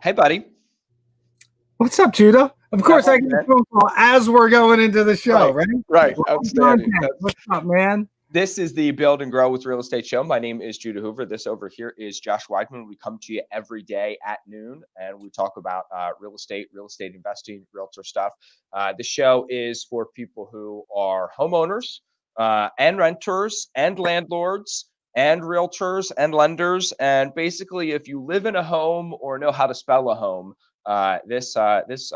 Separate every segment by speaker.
Speaker 1: Hey, buddy.
Speaker 2: What's up, Judah? Of course, I get a phone call as we're going into the show,
Speaker 1: Right.
Speaker 2: right?
Speaker 1: Right.
Speaker 2: Well,
Speaker 1: Outstanding.
Speaker 2: what's up, man?
Speaker 1: This is the Build and Grow with Real Estate show. My name is Judah Hoover. This over here is Josh Weidman. We come to you every day at noon, and we talk about real estate investing, realtor stuff. The show is for people who are homeowners and renters and landlords and realtors and lenders. And basically, if you live in a home or know how to spell a home, this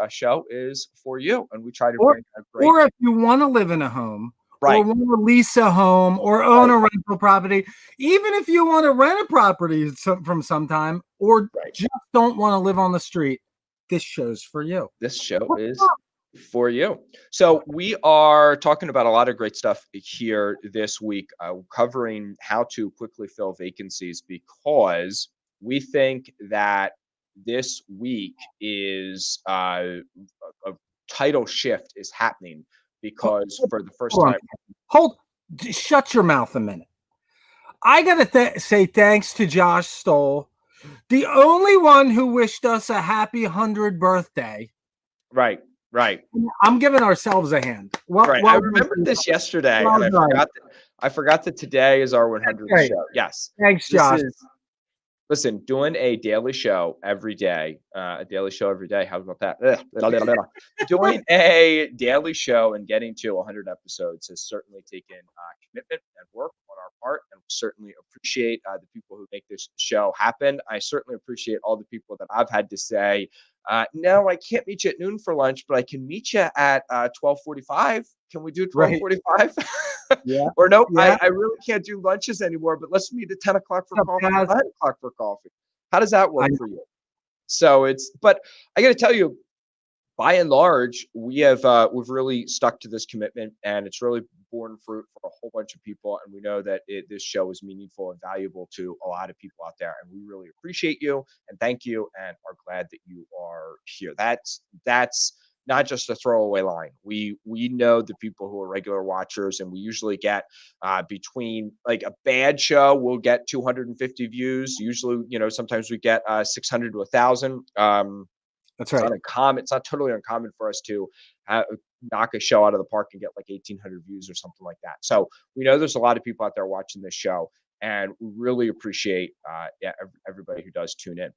Speaker 1: show is for you. And we try to bring a great.
Speaker 2: Or if you want to live in a home,
Speaker 1: Right.
Speaker 2: or want to lease a home, or own a rental property, even if you want to rent a property from sometime, or just don't want to live on the street, this show's for you.
Speaker 1: This show is for you. So we are talking about a lot of great stuff here this week, covering how to quickly fill vacancies, because we think that this week is a title shift is happening, because for the first time.
Speaker 2: Shut your mouth a minute. I gotta say thanks to Josh Stoll, the only one who wished us a happy 100th birthday.
Speaker 1: Right.
Speaker 2: I'm giving ourselves a hand.
Speaker 1: I remembered this yesterday, and I forgot that today is our 100th show. Yes.
Speaker 2: Thanks, Josh.
Speaker 1: Listen, doing a daily show every day, How about that? Doing a daily show and getting to 100 episodes has certainly taken commitment and work on our part, and we certainly appreciate the people who make this show happen. I certainly appreciate all the people that I've had to say, no, I can't meet you at noon for lunch, but I can meet you at 12:45. Can we do 12:45?
Speaker 2: Yeah.
Speaker 1: Or nope, yeah. I really can't do lunches anymore, but let's meet at 10 o'clock for coffee, 9 o'clock for coffee. How does that work for you? So but I got to tell you, by and large, we've really stuck to this commitment, and it's really borne fruit for a whole bunch of people. And we know that this show is meaningful and valuable to a lot of people out there. And we really appreciate you and thank you, and are glad that you are here. That's not just a throwaway line. We know the people who are regular watchers, and we usually get between, like, a bad show, we'll get 250 views. Usually, sometimes we get 600 to 1,000.
Speaker 2: That's right.
Speaker 1: It's not totally uncommon for us to knock a show out of the park and get like 1,800 views or something like that. So we know there's a lot of people out there watching this show, and we really appreciate everybody who does tune in.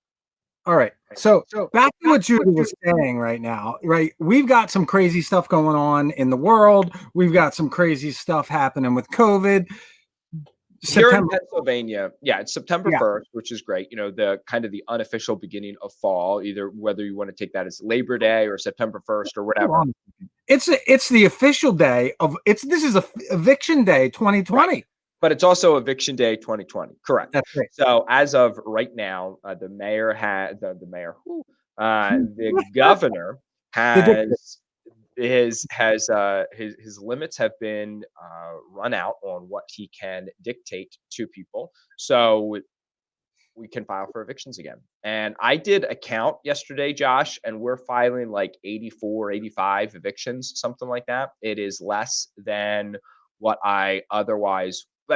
Speaker 2: All right. So back to what Judah was saying right now, right? We've got some crazy stuff going on in the world. We've got some crazy stuff happening with COVID.
Speaker 1: Here in Pennsylvania, it's September 1st, which is great. The kind of the unofficial beginning of fall, either whether you want to take that as Labor Day or September 1st or whatever.
Speaker 2: It's the official day of this is Eviction Day 2020.
Speaker 1: Right. But it's also Eviction Day 2020. Correct.
Speaker 2: That's right.
Speaker 1: So as of right now, the governor has his limits have been run out on what he can dictate to people, so we can file for evictions again. And I did a count yesterday, Josh, and we're filing like 84, 85 evictions, something like that. It is less than what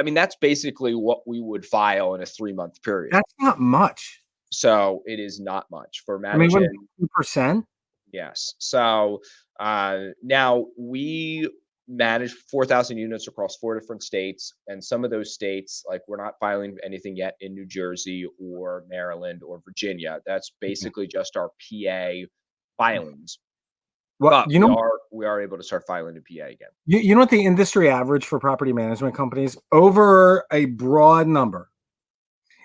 Speaker 1: that's basically what we would file in a 3-month period.
Speaker 2: That's not much.
Speaker 1: So it is not much for managing.
Speaker 2: 2%.
Speaker 1: Yes. So now we manage 4,000 units across 4 different states, and some of those states, like, we're not filing anything yet in New Jersey or Maryland or Virginia. That's basically just our PA filings. Well, we are able to start filing in PA again.
Speaker 2: You know what the industry average for property management companies over a broad number?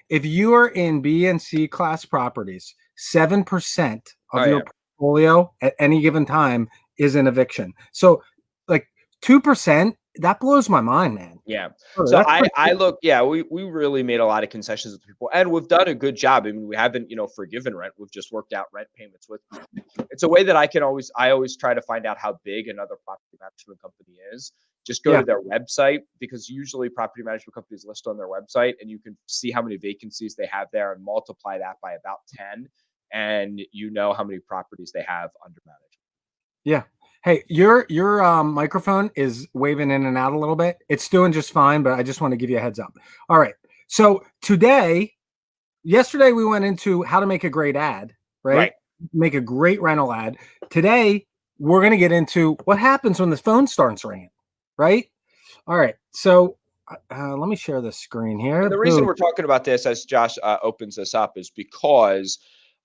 Speaker 2: If you are in B and C class properties, 7% of your portfolio at any given time is an eviction. So, like, 2%, that blows my mind, man.
Speaker 1: Yeah. So I look, we really made a lot of concessions with people, and we've done a good job. I mean, we haven't, forgiven rent. We've just worked out rent payments with them. It's a way that I always try to find out how big another property management company is. Just go to their website, because usually property management companies list on their website, and you can see how many vacancies they have there and multiply that by about 10, and how many properties they have under management.
Speaker 2: Yeah. Hey, your microphone is waving in and out a little bit. It's doing just fine, but I just want to give you a heads up. All right. So yesterday we went into how to make a great ad. right? Make a great rental ad. Today, we're going to get into what happens when the phone starts ringing, right? All right. So let me share the screen here.
Speaker 1: And the reason we're talking about this as Josh opens this up is because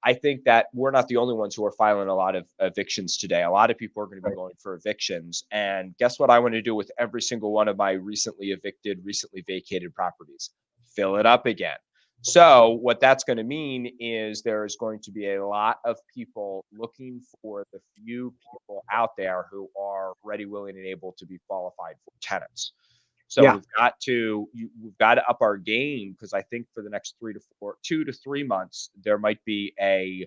Speaker 1: I think that we're not the only ones who are filing a lot of evictions today. A lot of people are going to be going for evictions. And guess what I want to do with every single one of my recently evicted, recently vacated properties? Fill it up again. So what that's going to mean is there is going to be a lot of people looking for the few people out there who are ready, willing, and able to be qualified for tenants. So we've got to up our game, because I think for the next 2 to 3 months, there might be a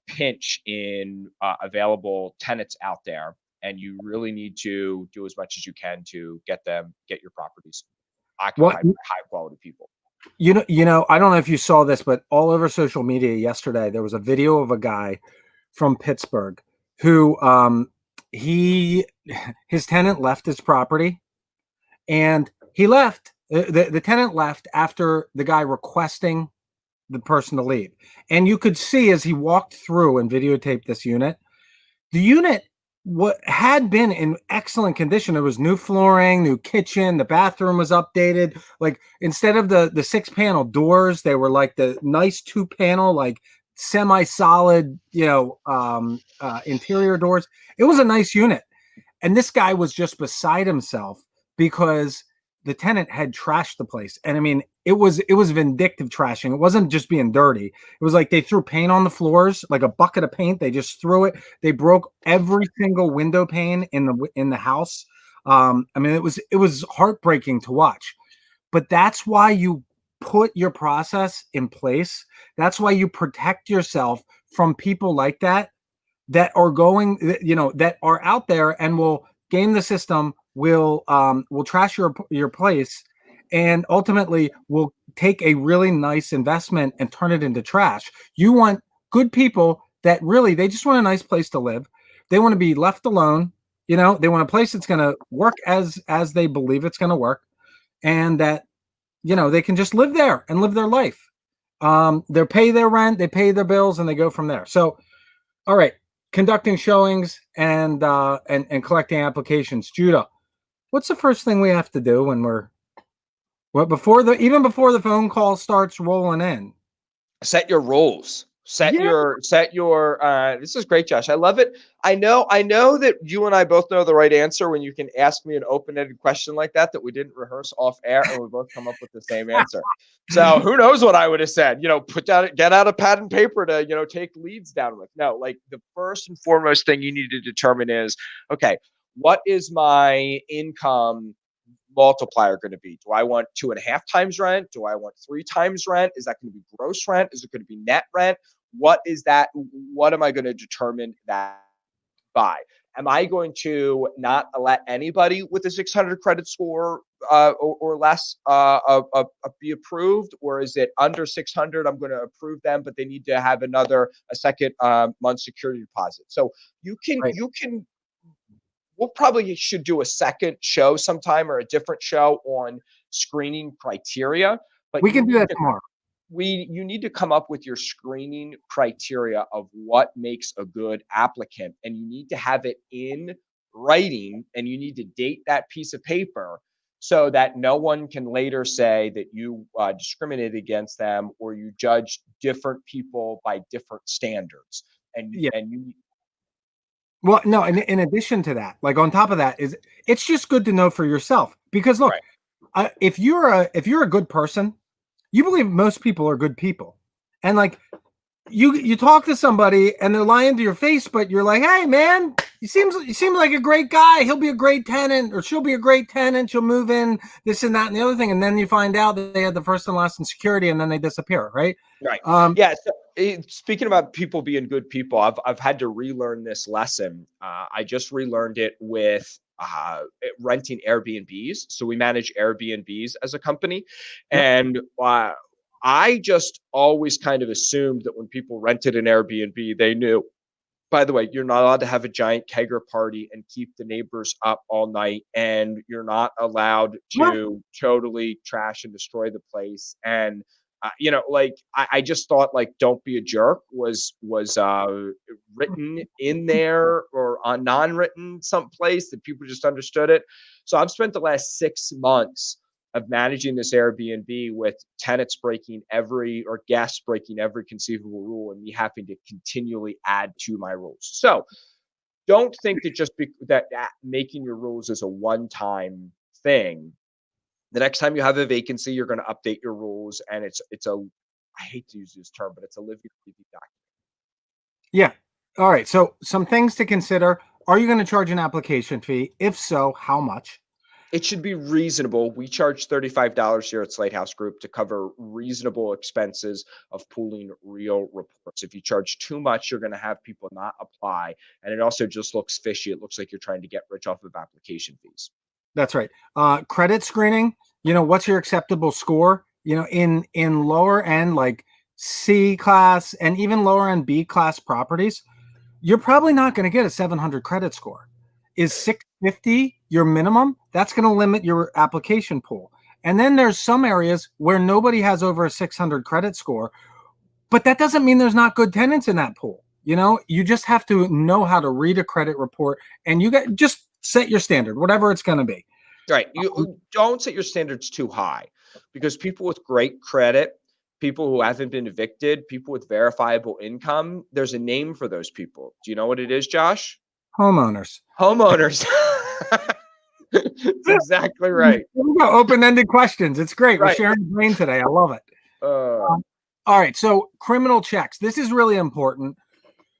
Speaker 1: pinch in available tenants out there, and you really need to do as much as you can to get your properties occupied by high quality people.
Speaker 2: I don't know if you saw this, but all over social media yesterday, there was a video of a guy from Pittsburgh who his tenant left his property, and he left. The tenant left after the guy requesting the person to leave. And you could see as he walked through and videotaped this unit, the unit what had been in excellent condition. There was new flooring, new kitchen, the bathroom was updated. Like, instead of the 6-panel doors, they were like the nice 2-panel, like semi-solid, interior doors. It was a nice unit. And this guy was just beside himself because the tenant had trashed the place. And I mean, it was vindictive trashing. It wasn't just being dirty. It was like they threw paint on the floors, like a bucket of paint. They just threw it. They broke every single window pane in the house. I mean, it was heartbreaking to watch. But that's why you put your process in place. That's why you protect yourself from people like that are going, that are out there and will game the system, will trash your place, and ultimately will take a really nice investment and turn it into trash. You want good people that really, they just want a nice place to live. They want to be left alone. They want a place that's going to work as they believe it's going to work, and that they can just live there and live their life. They pay their rent, they pay their bills, and they go from there. So, all right, conducting showings and collecting applications. Judah, what's the first thing we have to do when before the phone call starts rolling in?
Speaker 1: Set your rules. Set your this is great, Josh. I love it. I know that you and I both know the right answer when you can ask me an open-ended question like that we didn't rehearse off air, and we both come up with the same answer. So who knows what I would have said? Get out a pad and paper to, take leads down with. No, like, the first and foremost thing you need to determine is, okay, what is my income multiplier going to be? Do I want 2.5 times rent? Do I want 3 times rent? Is that going to be gross rent? Is it going to be net rent? What is that? What am I going to determine that by? Am I going to not let anybody with a 600 credit score or less be approved? Or is it under 600? I'm going to approve them, but they need to have a second month security deposit. So you can we'll probably should do a second show sometime, or a different show on screening criteria. But
Speaker 2: we can do that tomorrow.
Speaker 1: You need to come up with your screening criteria of what makes a good applicant, and you need to have it in writing, and you need to date that piece of paper so that no one can later say that you discriminated against them, or you judge different people by different standards. And you
Speaker 2: Well, no, in addition to that, like, on top of that, it's just good to know for yourself, because look, if you're a good person, you believe most people are good people, and like, you talk to somebody and they're lying to your face, but you're like, hey man, you seem like a great guy. He'll be a great tenant, or she'll be a great tenant. She'll move in, this and that and the other thing, and then you find out that they had the first and last in security, and then they disappear, right?
Speaker 1: Right. So, speaking about people being good people, I've had to relearn this lesson. I just relearned it with renting Airbnbs. So we manage Airbnbs as a company, and I just always kind of assumed that when people rented an Airbnb, they knew. By the way, you're not allowed to have a giant kegger party and keep the neighbors up all night, and you're not allowed to totally trash and destroy the place. And Like I just thought like "Don't be a jerk" was written in there or on non-written someplace that people just understood it. So I've spent the last 6 months of managing this Airbnb with tenants breaking or guests breaking every conceivable rule, and me having to continually add to my rules. So don't think that that making your rules is a one-time thing. The next time you have a vacancy, you're going to update your rules, and it's a I hate to use this term, but it's a living breathing document.
Speaker 2: Yeah. All right. So some things to consider. Are you going to charge an application fee? If so, how much?
Speaker 1: It should be reasonable. We charge $35 here at Slate House Group to cover reasonable expenses of pooling real reports. If you charge too much, you're going to have people not apply, and it also just looks fishy. It looks like you're trying to get rich off of application fees.
Speaker 2: That's right. Credit screening. What's your acceptable score? In lower end like C class and even lower end B class properties, you're probably not going to get a 700 credit score. Is 650 your minimum? That's going to limit your application pool. And then there's some areas where nobody has over a 600 credit score, but that doesn't mean there's not good tenants in that pool. You just have to know how to read a credit report, and you just set your standard, whatever it's going to be.
Speaker 1: Right. You don't set your standards too high, because people with great credit, people who haven't been evicted, people with verifiable income, there's a name for those people. Do you know what it is, Josh?
Speaker 2: Homeowners.
Speaker 1: Homeowners. That's exactly right.
Speaker 2: Open-ended questions. It's great.
Speaker 1: Right.
Speaker 2: We're sharing the brain today. I love it. All right. So criminal checks. This is really important.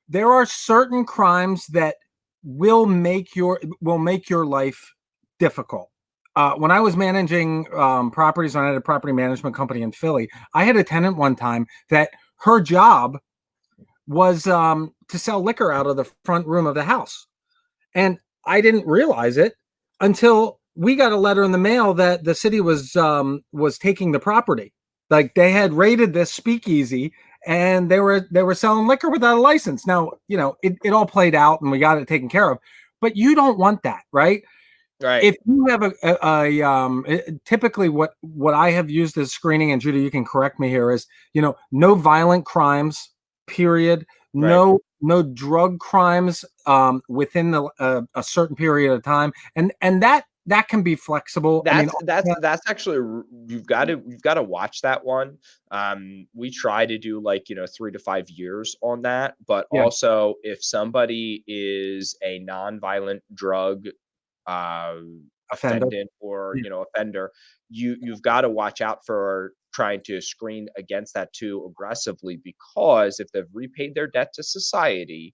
Speaker 2: There are certain crimes that will make your life difficult. When I was managing properties, when I had a property management company in Philly, I had a tenant one time that her job was to sell liquor out of the front room of the house. And I didn't realize it until we got a letter in the mail that the city was taking the property. Like they had raided this speakeasy and they were selling liquor without a license. Now, it all played out and we got it taken care of, but you don't want that, right?
Speaker 1: Right.
Speaker 2: If you have typically what I have used as screening, and Judy, you can correct me here, is, no violent crimes, period.
Speaker 1: Right.
Speaker 2: No drug crimes within a certain period of time, and that can be flexible.
Speaker 1: That's actually, you've got to watch that one. We try to do 3 to 5 years on that, but also if somebody is a nonviolent drug offendant or offender, you've got to watch out for trying to screen against that too aggressively, because if they've repaid their debt to society,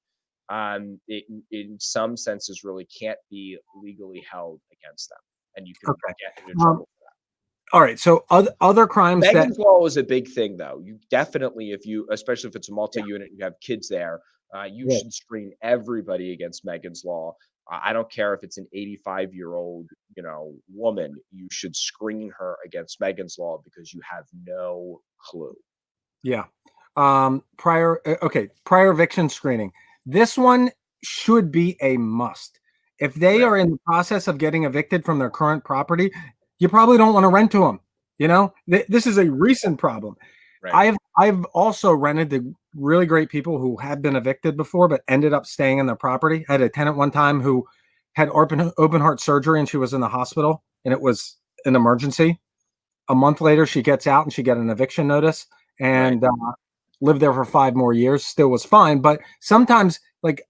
Speaker 1: it in some senses really can't be legally held against them, and you can get into trouble for that.
Speaker 2: All right, so other crimes.
Speaker 1: Megan's Law is a big thing, though. You definitely, especially if it's a multi-unit, you have kids there, you should screen everybody against Megan's Law. I don't care if it's an 85-year-old, woman. You should screen her against Megan's Law because you have no clue.
Speaker 2: Yeah. Prior eviction screening. This one should be a must. If they are in the process of getting evicted from their current property, you probably don't want to rent to them. This is a recent problem. Right. I've also rented to really great people who had been evicted before, but ended up staying in their property. I had a tenant one time who had open heart surgery and she was in the hospital and it was an emergency. A month later, she gets out and she got an eviction notice and lived there for 5 more years. Still was fine. But sometimes, like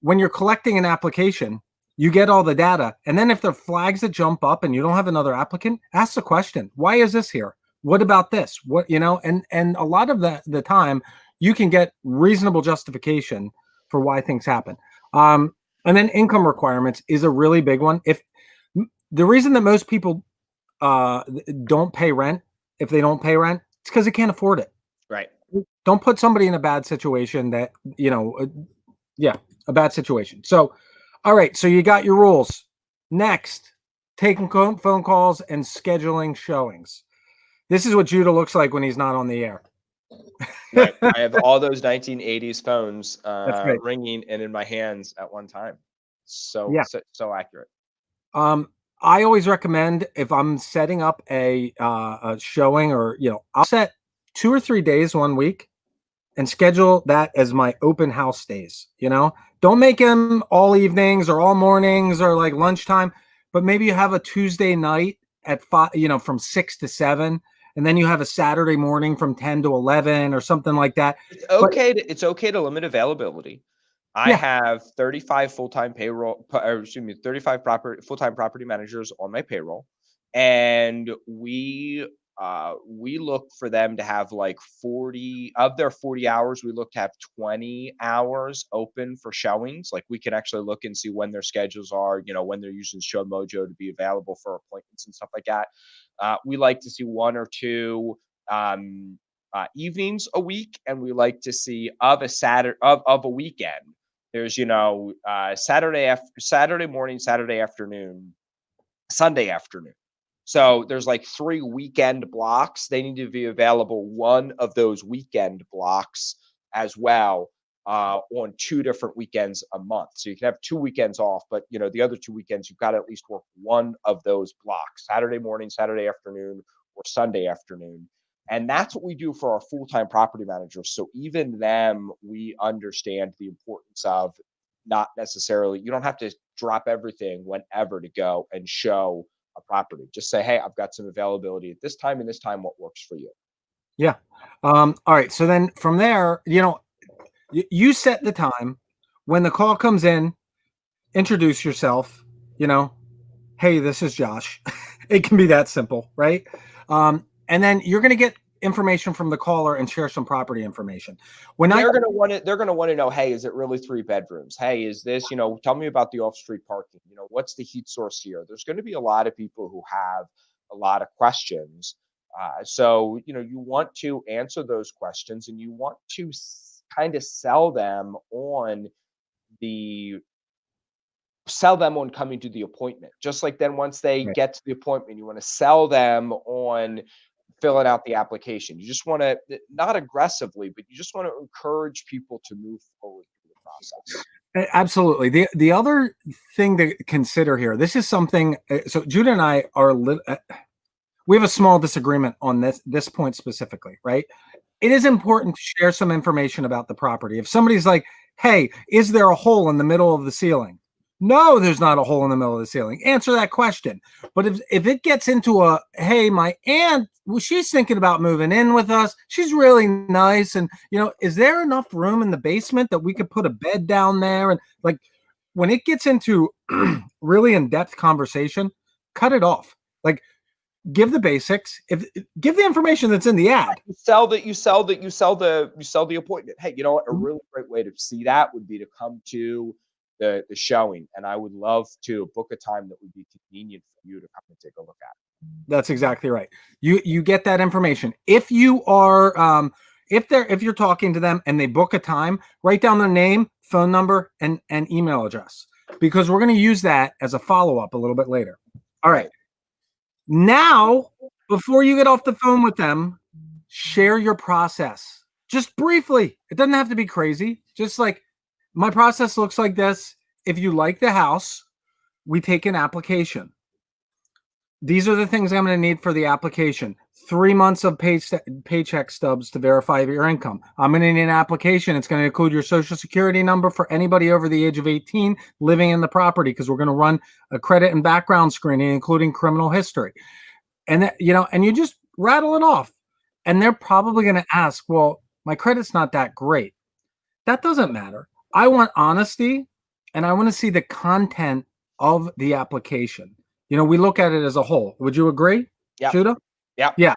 Speaker 2: when you're collecting an application, you get all the data. And then if there are flags that jump up and you don't have another applicant, ask the question, why is this here? What about this? And a lot of the time you can get reasonable justification for why things happen. And then income requirements is a really big one. If the reason that most people don't pay rent, if they don't pay rent, it's because they can't afford it.
Speaker 1: Right.
Speaker 2: Don't put somebody in a bad situation that, a bad situation. So, all right. So you got your rules. Next, taking phone calls and scheduling showings. This is what Judah looks like when he's not on the air.
Speaker 1: Right. I have all those 1980s phones ringing and in my hands at one time. So accurate.
Speaker 2: I always recommend, if I'm setting up a showing, or I'll set 2 or 3 days 1 week and schedule that as my open house days. Don't make them all evenings or all mornings or like lunchtime, but maybe you have a Tuesday night at 5, from 6 to 7, and then you have a Saturday morning from 10 to 11 or something like that. But
Speaker 1: It's okay to limit availability. I
Speaker 2: yeah,
Speaker 1: have 35 full-time payroll, or excuse me, 35 full-time property managers on my payroll, and we look for them to have like 40 of their 40 hours. We look to have 20 hours open for showings. Like we can actually look and see when their schedules are, when they're using Show Mojo to be available for appointments and stuff like that. We like to see one or two evenings a week, and we like to see of a Saturday of a weekend. There's Saturday morning, Saturday afternoon, Sunday afternoon. So there's like 3 weekend blocks. They need to be available one of those weekend blocks as well, on 2 different weekends a month. So you can have 2 weekends off, but the other 2 weekends you've got to at least work one of those blocks: Saturday morning, Saturday afternoon, or Sunday afternoon. And that's what we do for our full-time property managers. So even them, we understand the importance of not necessarily, you don't have to drop everything whenever to go and show a property. Just say, hey, I've got some availability at this time and this time. What works for you?
Speaker 2: yeah. All right. So then from there, you set the time. When the call comes in, introduce yourself. Hey, this is Josh. It can be that simple, right? And then you're going to get information from the caller and share some property information.
Speaker 1: They're going to want to know, hey, is it really 3 bedrooms? Hey, is this, tell me about the off-street parking. What's the heat source here? There's going to be a lot of people who have a lot of questions. So, you want to answer those questions, and you want to kind of sell them on coming to the appointment. Just like then once they
Speaker 2: Right.
Speaker 1: get to the appointment, you want to sell them on filling out the application. You just want to, not aggressively, but you just want to encourage people to move forward through the process.
Speaker 2: Absolutely. The other thing to consider here, this is something. So Judah and I we have a small disagreement on this point specifically, right? It is important to share some information about the property. If somebody's like, "Hey, is there a hole in the middle of the ceiling?" No, there's not a hole in the middle of the ceiling. Answer that question. But if it gets into hey, my aunt, well, she's thinking about moving in with us. She's really nice, and is there enough room in the basement that we could put a bed down there? And like, when it gets into really in-depth conversation, cut it off. Like, give the basics. Give the information that's in the ad.
Speaker 1: You sell the appointment. Hey, you know what? A really great way to see that would be to come to the showing, and I would love to book a time that would be convenient for you to come and take a look at.
Speaker 2: That's exactly right. You get that information. If you are if you're talking to them and they book a time, write down their name, phone number, and email address, because we're going to use that as a follow-up a little bit later. All right. Now, before you get off the phone with them, share your process. Just briefly. It doesn't have to be crazy. Just like, my process looks like this. If you like the house, we take an application. These are the things I'm going to need for the application. 3 months of paycheck stubs to verify your income. I'm going to need an application. It's going to include your social security number for anybody over the age of 18 living in the property, because we're going to run a credit and background screening, including criminal history. And and you just rattle it off. And they're probably going to ask, well, my credit's not that great. That doesn't matter. I want honesty, and I want to see the content of the application. We look at it as a whole. Would you agree,
Speaker 1: Yeah.
Speaker 2: Judah?
Speaker 1: Yeah.
Speaker 2: Yeah.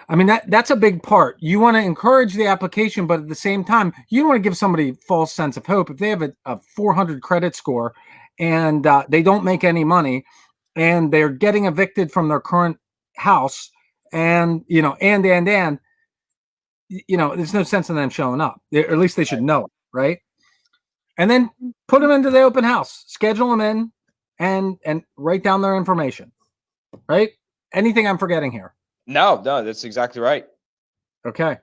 Speaker 2: I mean, that's a big part. You want to encourage the application, but at the same time, you don't want to give somebody a false sense of hope. If they have a 400 credit score and they don't make any money and they're getting evicted from their current house, and there's no sense in them showing up. Or at least they should know it, right? And then put them into the open house, schedule them in, and write down their information, right? Anything I'm forgetting here?
Speaker 1: No, that's exactly right.
Speaker 2: Okay.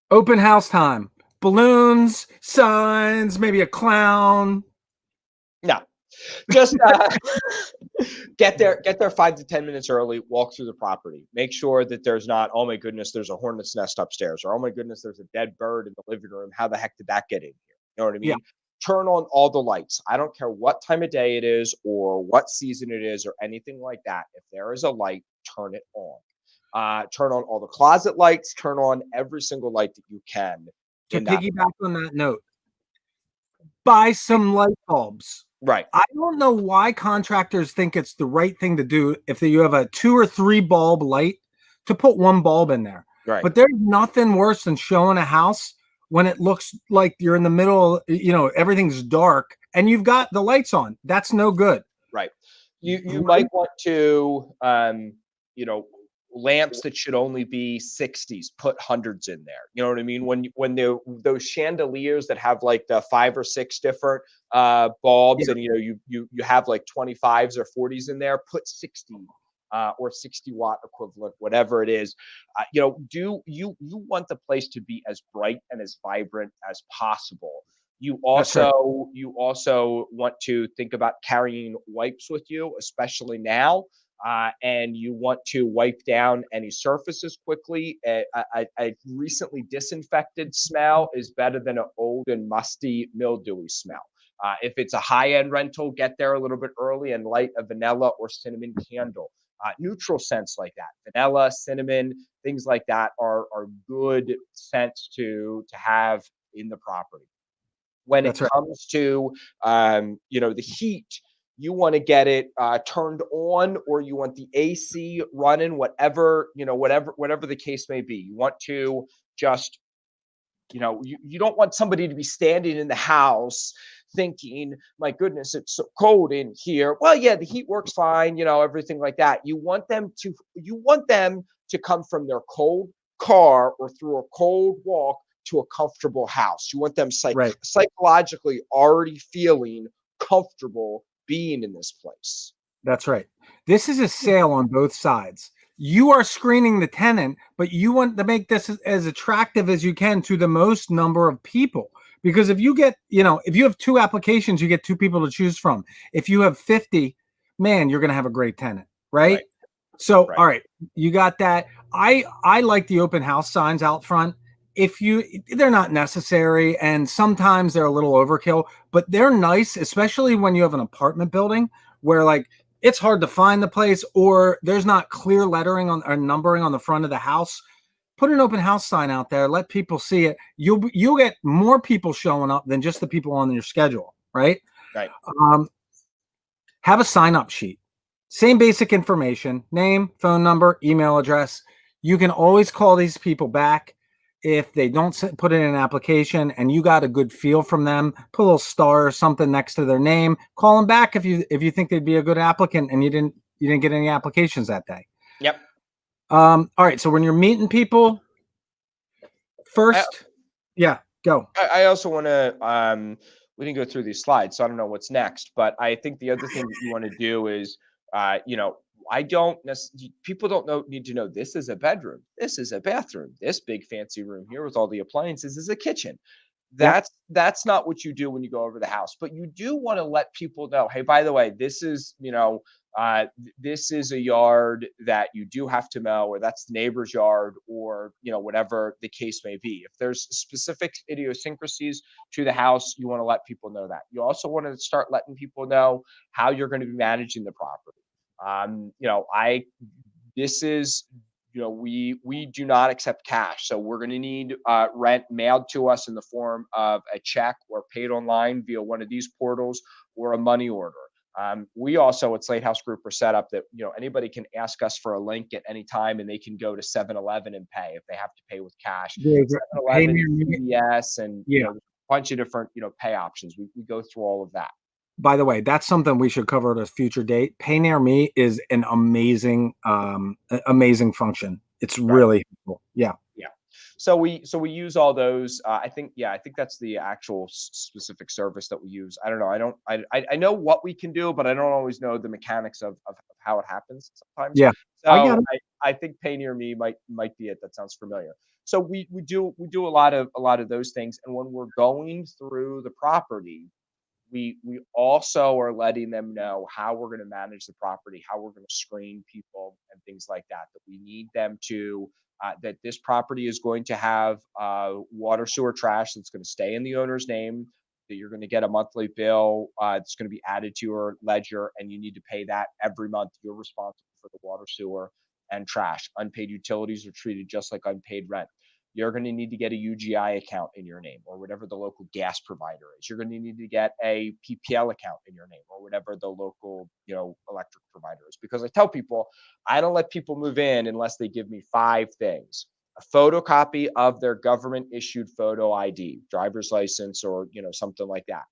Speaker 2: Open house time. Balloons, signs, maybe a clown.
Speaker 1: No. Just get there 5 to 10 minutes early, walk through the property. Make sure that there's not, oh my goodness, there's a hornet's nest upstairs, or oh my goodness, there's a dead bird in the living room. How the heck did that get in here? You know what I
Speaker 2: Yeah.
Speaker 1: mean? Turn on all the lights. I don't care what time of day it is or what season it is or anything like that. If there is a light, turn it on. Turn on all the closet lights, turn on every single light that you can
Speaker 2: To
Speaker 1: in that.
Speaker 2: piggyback on that note, buy some light bulbs.
Speaker 1: Right.
Speaker 2: I don't know why contractors think it's the right thing to do if you have a 2 or 3 bulb light to put one bulb in there.
Speaker 1: Right.
Speaker 2: But there's nothing worse than showing a house when it looks like you're in the middle, everything's dark and you've got the lights on. That's no good.
Speaker 1: Right. You might want to, lamps that should only be 60s, put hundreds in there. You know what I mean? When those chandeliers that have like the 5 or 6 different bulbs,
Speaker 2: Yeah.
Speaker 1: and you have like 25s or 40s in there, put 60 or 60-watt equivalent, whatever it is. You want the place to be as bright and as vibrant as possible. You also want to think about carrying wipes with you, especially now. And you want to wipe down any surfaces quickly. A recently disinfected smell is better than an old and musty, mildewy smell. If it's a high-end rental, get there a little bit early and light a vanilla or cinnamon candle. Neutral scents like that, vanilla, cinnamon, things like that are good scents to have in the property. When it comes to the heat, you want to get it turned on, or you want the AC running, whatever the case may be. You want to just, you don't want somebody to be standing in the house thinking, my goodness, it's so cold in here. Well, yeah, the heat works fine, everything like that. You want them to come from their cold car or through a cold walk to a comfortable house. You want them psychologically already feeling comfortable being in this place.
Speaker 2: That's right. This is a sale on both sides. You are screening the tenant, but you want to make this as attractive as you can to the most number of people. Because if you get, if you have 2 applications, you get 2 people to choose from. If you have 50, man, you're going to have a great tenant, right? So, all right, you got that. I like the open house signs out front. They're not necessary, and sometimes they're a little overkill, but they're nice, especially when you have an apartment building where like it's hard to find the place or there's not clear lettering or numbering on the front of the house. Put an open house sign out there, let people see it. You'll get more people showing up than just the people on your schedule, right?
Speaker 1: Right.
Speaker 2: Have a sign up sheet. Same basic information, name, phone number, email address. You can always call these people back. If they don't put in an application and you got a good feel from them, put a little star or something next to their name, call them back if you think they'd be a good applicant and you didn't get any applications that day.
Speaker 1: Yep.
Speaker 2: All right. So when you're meeting people, first, go.
Speaker 1: I also want to, we didn't go through these slides, so I don't know what's next, but I think the other thing that you want to do is, people don't need to know this is a bedroom, this is a bathroom, this big fancy room here with all the appliances is a kitchen. That's not what you do when you go over the house, but you do want to let people know, hey, by the way, this is a yard that you do have to mow, or that's the neighbor's yard, or whatever the case may be. If there's specific idiosyncrasies to the house, you want to let people know that. You also want to start letting people know how you're going to be managing the property. We do not accept cash, so we're going to need rent mailed to us in the form of a check or paid online via one of these portals or a money order. We also at Slate House Group are set up that anybody can ask us for a link at any time, and they can go to 7-Eleven and pay if they have to pay with cash. 7-Eleven, CVS, and a bunch of different pay options. We go through all of that.
Speaker 2: By the way, that's something we should cover at a future date. Pay Near Me is an amazing function. It's really cool. Yeah.
Speaker 1: So we use all those. I think that's the actual specific service that we use. I don't know. I know what we can do, but I don't always know the mechanics of how it happens sometimes.
Speaker 2: Yeah.
Speaker 1: So I think Pay Near Me might be it. That sounds familiar. So we do a lot of those things. And when we're going through the property, we also are letting them know how we're going to manage the property, how we're going to screen people and things like that. That we need them to that this property is going to have water, sewer, trash that's going to stay in the owner's name. That you're going to get a monthly bill that's going to be added to your ledger, and you need to pay that every month. You're responsible for the water, sewer, and trash. Unpaid utilities are treated just like unpaid rent. You're going to need to get a UGI account in your name or whatever the local gas provider is. You're going to need to get a PPL account in your name or whatever the local, electric provider is. Because I tell people, I don't let people move in unless they give me 5 things. A photocopy of their government issued photo ID, driver's license, or, something like that.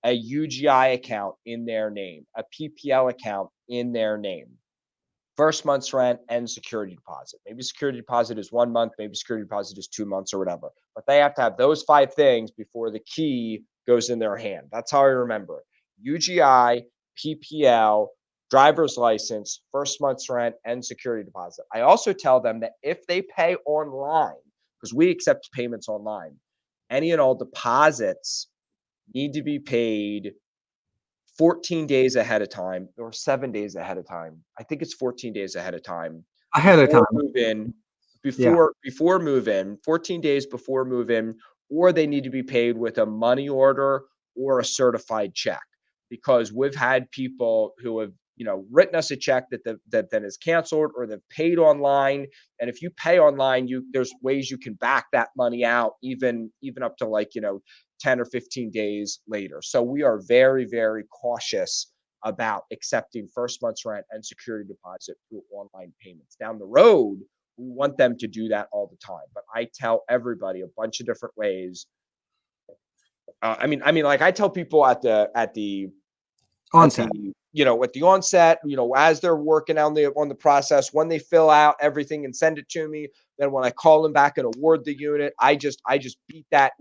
Speaker 1: A UGI account in their name, a PPL account in their name. First month's rent and security deposit. Maybe security deposit is 1 month, maybe security deposit is 2 months or whatever. But they have to have those 5 things before the key goes in their hand. That's how I remember it. UGI, PPL, driver's license, first month's rent, and security deposit. I also tell them that if they pay online, because we accept payments online, any and all deposits need to be paid 14 days ahead of time or 7 days ahead of time. I think it's 14 days ahead of time.
Speaker 2: Ahead of time.
Speaker 1: Move in, before move in, 14 days before move in, or they need to be paid with a money order or a certified check. Because we've had people who have, written us a check that then is canceled, or they've paid online. And if you pay online, there's ways you can back that money out, even up to 10 or 15 days later. So we are very, very cautious about accepting first month's rent and security deposit through online payments. Down the road, we want them to do that all the time. But I tell everybody a bunch of different ways. I tell people at the
Speaker 2: onset,
Speaker 1: at the onset, as they're working on the process, when they fill out everything and send it to me, then when I call them back and award the unit, we beat that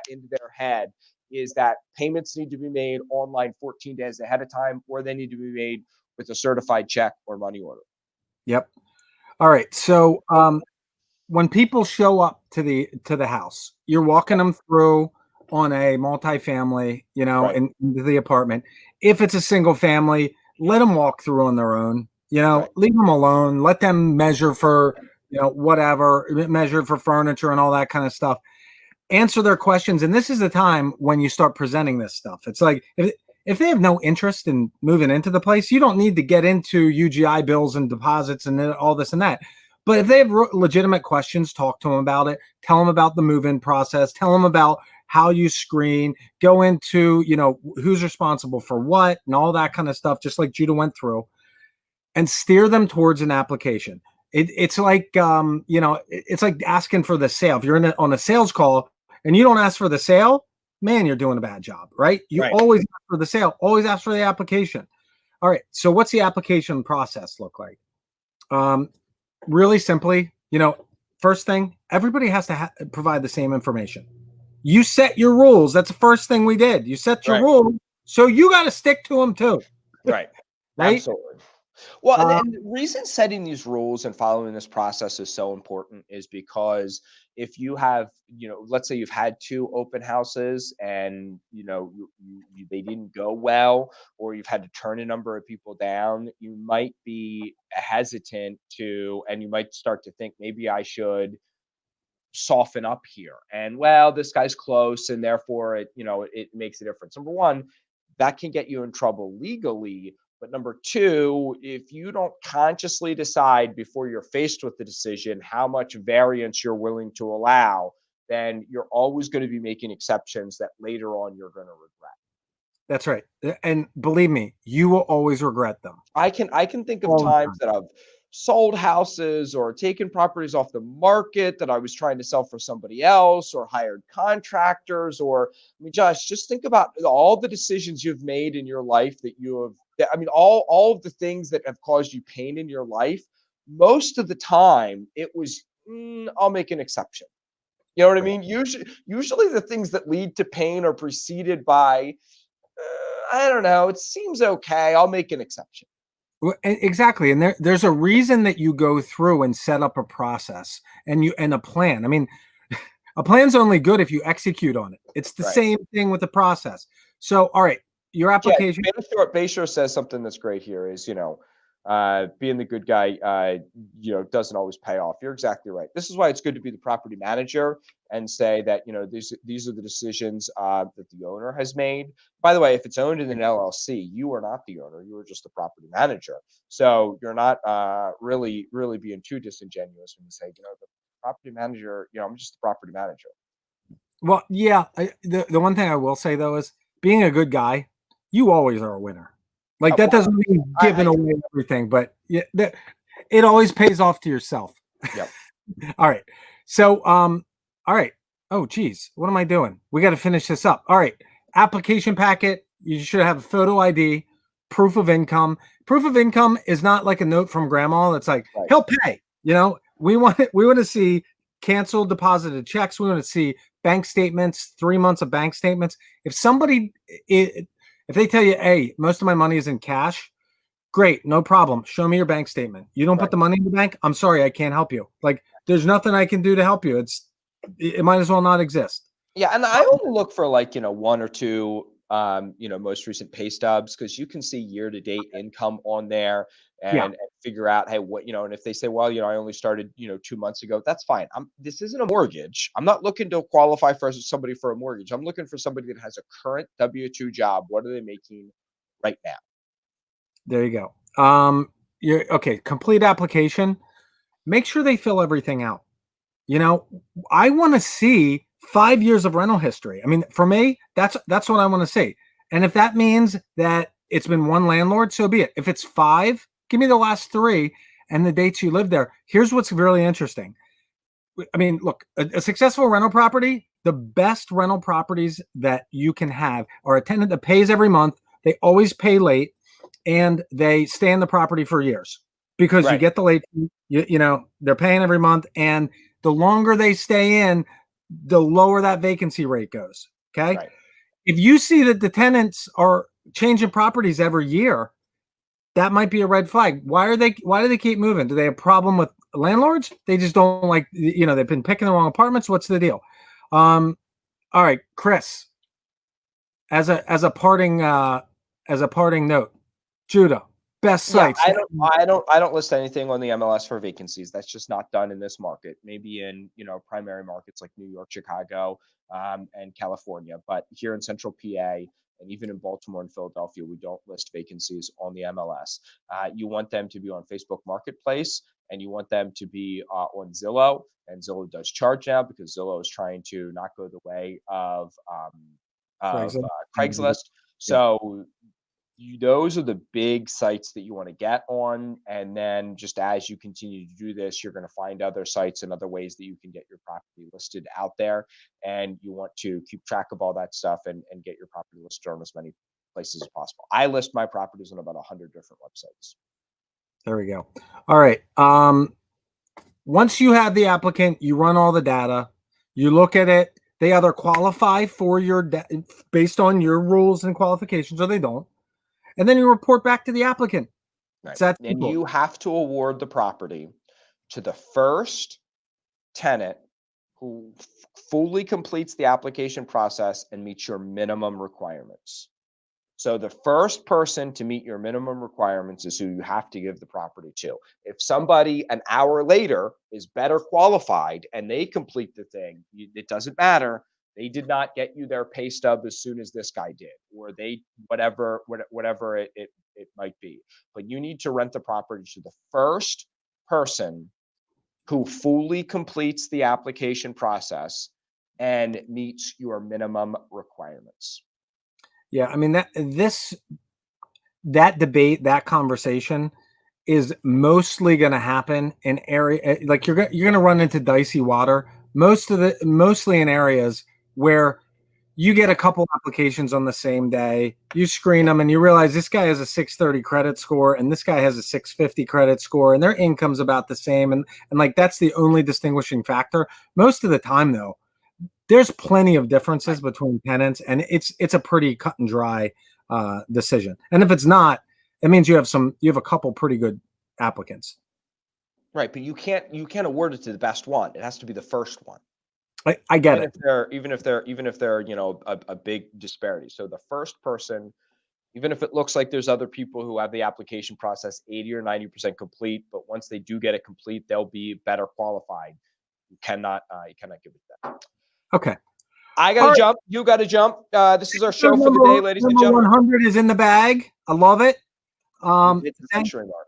Speaker 1: into their head, is that payments need to be made online 14 days ahead of time, or they need to be made with a certified check or money order.
Speaker 2: Yep. All right. So when people show up to the house, you're walking them through on a multifamily,
Speaker 1: Right.
Speaker 2: into the apartment. If it's a single family, let them walk through on their own.
Speaker 1: Right.
Speaker 2: Leave them alone. Let them measure for, whatever, measure for furniture and all that kind of stuff. Answer their questions. And this is the time when you start presenting this stuff. It's like, if they have no interest in moving into the place, you don't need to get into UGI bills and deposits and all this and that. But if they have legitimate questions, talk to them about it. Tell them about the move-in process. Tell them about how you screen. Go into, who's responsible for what and all that kind of stuff, just like Judah went through, and steer them towards an application. It's like, it's like asking for the sale. If you're on a sales call and you don't ask for the sale, man, you're doing a bad job, right? You always ask for the sale, always ask for the application. All right. So what's the application process look like? Really simply, first thing, everybody has to provide the same information. You set your rules. That's the first thing we did. You set your rules, so you got to stick to them too.
Speaker 1: Right.
Speaker 2: Right.
Speaker 1: Absolutely. Well, and the reason setting these rules and following this process is so important is because if you have, let's say you've had 2 open houses and, they didn't go well, or you've had to turn a number of people down, you might be hesitant and you might start to think, maybe I should soften up here. And this guy's close, and therefore it makes a difference. Number one, that can get you in trouble legally. But number 2, if you don't consciously decide before you're faced with the decision how much variance you're willing to allow, then you're always going to be making exceptions that later on you're going to regret.
Speaker 2: That's right. And believe me, you will always regret them.
Speaker 1: I can think of times that I've sold houses or taken properties off the market that I was trying to sell for somebody else, or hired contractors, or Josh, just think about all the decisions you've made in your life that you have. All of the things that have caused you pain in your life. Most of the time, it was, I'll make an exception. You know what I mean? Usually the things that lead to pain are preceded by, I don't know, it seems okay, I'll make an exception.
Speaker 2: Exactly. And there's a reason that you go through and set up a process and a plan. A plan's only good if you execute on it. It's the same thing with the process. So, all right, your
Speaker 1: Yeah,
Speaker 2: application.
Speaker 1: Bayshore says something that's great here is, being the good guy, doesn't always pay off. You're exactly right. This is why it's good to be the property manager and say that, these are the decisions that the owner has made. By the way, if it's owned in an LLC, you are not the owner. You are just the property manager. So you're not really, really being too disingenuous when you say, the property manager, I'm just the property manager.
Speaker 2: Well, yeah. The one thing I will say though is being a good guy, you always are a winner. Like that
Speaker 1: Well,
Speaker 2: doesn't mean giving away everything, but yeah, it always pays off to yourself.
Speaker 1: Yep.
Speaker 2: All right. So, all right. Oh, geez, what am I doing? We got to finish this up. All right. Application packet. You should have a photo ID, proof of income. Proof of income is not like a note from grandma that's like
Speaker 1: Right.
Speaker 2: he'll pay. We want to see canceled deposited checks. We want to see bank statements, 3 months of bank statements. If they tell you, hey, most of my money is in cash, great, no problem. Show me your bank statement. You don't
Speaker 1: Right.
Speaker 2: put the money in the bank? I'm sorry, I can't help you. Like, there's nothing I can do to help you. It might as well not exist.
Speaker 1: Yeah, and I only look for one or two most recent pay stubs because you can see year to date income on there
Speaker 2: Yeah,
Speaker 1: and figure out, hey, what, and if they say, well, I only started, 2 months ago, that's fine. This isn't a mortgage. I'm not looking to qualify for somebody for a mortgage. I'm looking for somebody that has a current W-2 job. What are they making right now?
Speaker 2: there you go. You're okay. Complete application. Make sure they fill everything out. I want to see 5 years of rental history. I mean, for me, that's what I want to see. And if that means that it's been one landlord, so be it. If it's 5, give me the last 3 and the dates you lived there. Here's what's really interesting. I mean, look, a successful rental property, the best rental properties that you can have are a tenant that pays every month. They always pay late and they stay in the property for years because you
Speaker 1: Right.
Speaker 2: get the late, they're paying every month. And the longer they stay in, the lower that vacancy rate goes. Okay.
Speaker 1: Right.
Speaker 2: If you see that the tenants are changing properties every year, that might be a red flag. Why do they keep moving? Do they have a problem with landlords? They just don't like, they've been picking the wrong apartments. What's the deal? All right, Chris, as a parting note, Judah, best
Speaker 1: Yeah,
Speaker 2: sites.
Speaker 1: I don't list anything on the MLS for vacancies. That's just not done in this market. Maybe in, primary markets like New York, Chicago, and California. But here in central PA and even in Baltimore and Philadelphia, we don't list vacancies on the MLS. You want them to be on Facebook Marketplace and you want them to be on Zillow. And Zillow does charge now because Zillow is trying to not go the way of Craigslist. So those are the big sites that you want to get on. And then just as you continue to do this, you're going to find other sites and other ways that you can get your property listed out there. And you want to keep track of all that stuff and get your property listed on as many places as possible. I list my properties on about 100 different websites.
Speaker 2: There we go. All right. Once you have the applicant, you run all the data, you look at it. They either qualify for based on your rules and qualifications, or they don't. And then you report back to the applicant.
Speaker 1: Right.
Speaker 2: It's that
Speaker 1: And
Speaker 2: simple.
Speaker 1: you have to award the property to the first tenant who fully completes the application process and meets your minimum requirements. So the first person to meet your minimum requirements is who you have to give the property to. If somebody an hour later is better qualified and they complete the thing, it doesn't matter. They did not get you their pay stub as soon as this guy did, or they whatever it might be. But you need to rent the property to the first person who fully completes the application process and meets your minimum requirements.
Speaker 2: Yeah, I mean that debate, that conversation is mostly going to happen in area like you're going to run into dicey water. Mostly in areas where you get a couple applications on the same day, you screen them and you realize this guy has a 630 credit score and this guy has a 650 credit score and their income's about the same. And like, that's the only distinguishing factor. Most of the time though, there's plenty of differences between tenants and it's a pretty cut and dry decision. And if it's not, it means you have a couple pretty good applicants.
Speaker 1: Right, but you can't award it to the best one. It has to be the first one.
Speaker 2: I get it.
Speaker 1: Even if they're you know a big disparity. So the first person, even if it looks like there's other people who have the application process 80 or 90% complete, but once they do get it complete, they'll be better qualified. You cannot give it that.
Speaker 2: Okay.
Speaker 1: I got to jump. You got to jump. This is our show for the day, ladies and gentlemen.
Speaker 2: 100 is in the bag. I love it.
Speaker 1: It's the century mark.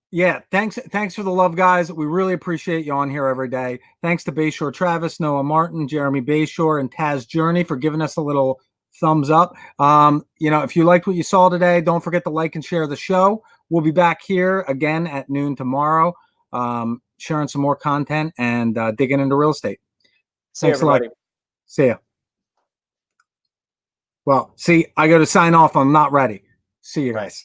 Speaker 2: Yeah, thanks for the love, guys. We really appreciate you on here every day. Thanks to Bayshore Travis, Noah Martin, Jeremy Bayshore, and Taz Journey for giving us a little thumbs up. You know, if you liked what you saw today, don't forget to like and share the show. We'll be back here again at noon tomorrow, sharing some more content and digging into real estate.
Speaker 1: Thanks, everybody.
Speaker 2: See ya. Well, see, I got to sign off. I'm not ready. See you guys.